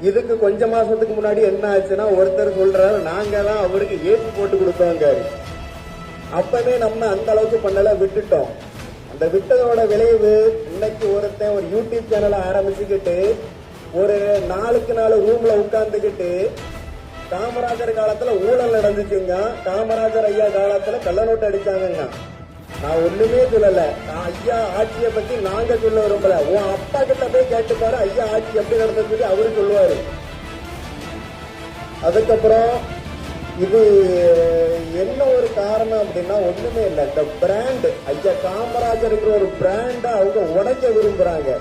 இதுக்கு கொஞ்ச மாசத்துக்கு முன்னாடி என்ன ஆச்சுன்னா ஒருத்தர் சொல்றாரு நாங்க தான் அவருக்கு ஏசி போட்டு கொடுத்தோங்க. அப்பவே நம்ம அந்த அளவுக்கு பண்ணல, விட்டுட்டோம். அந்த விட்டதோட விளைவு இன்னைக்கு ஒருத்தன் ஒரு யூடியூப் சேனலை ஆரம்பிச்சுக்கிட்டு ஒரு 4க்கு 4 ரூம்ல உட்கார்ந்துக்கிட்டு காமராஜர் காலத்துல ஊழல் நடந்துச்சுங்க, காமராஜர் ஐயா காலத்துல கள்ள நோட்டு அடிச்சாங்க. நான் ஒண்ணுமே சொல்லல, நான் ஐயா ஆட்சியை பத்தி நாங்க சொல்ல விரும்பல. உன் அப்பா கிட்ட போய் கேட்டு பாரு ஐயா ஆட்சி எப்படி நடந்தது சொல்லி அவரு சொல்லுவாரு. அதுக்கப்புறம் இது என்ன ஒரு காரணம் அப்படின்னா ஒண்ணுமே இல்லை, இந்த பிராண்ட் ஐயா காமராஜருக்கு ஒரு பிராண்ட அவங்க உடைக்க விரும்புறாங்க.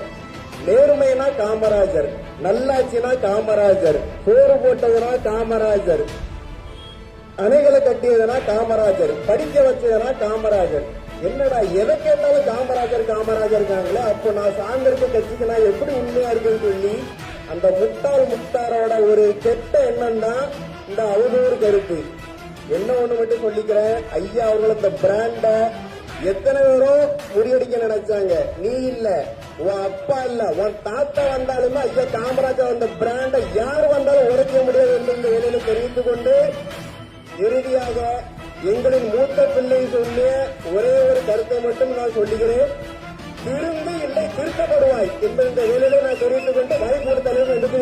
நேர்மைனா காமராஜர், நல்லாட்சினா காமராஜர், சோறு போட்டதுனா காமராஜர், அணைகளை கட்டியதுனா காமராஜர், படிக்க வச்சதுனா காமராஜர். என்னடா எதை கேட்டாலும் காமராஜர் காமராஜர் இருக்காங்களே, அப்போ நான் சார்ந்திருக்க கட்சிக்கு நான் எப்படி உண்மையா இருக்குன்னு சொல்லி அந்த முட்டாரோட ஒரு கெட்ட எண்ணம் தான் இந்த அவதூறு கருத்து. என்ன ஒண்ணு மட்டும் சொல்லிக்கிறேன், ஐயா அவர்கள் இந்த பிராண்ட எத்தனை பேரும் முறியடிக்க நினைச்சாங்க. நீ இல்ல, உன் அப்பா இல்ல, உன் தாத்தா வந்தாலுமே ஐயா காமராஜர் அந்த பிராண்ட யார் வந்தாலும் உடைக்க முடியாது என்று இந்த வேலையில தெரிவித்துக் கொண்டு இறுதியாக எங்களின் மூத்த பிள்ளை சொல்லிய ஒரே ஒரு கருத்தை மட்டும் நான் சொல்லுகிறேன், திரும்பி இல்லை திருத்தப்படுவாய் என்பது இந்த வேலையில நான் தெரிவித்துக் கொண்டு வாய்ப்பு தலைவர் எடுத்து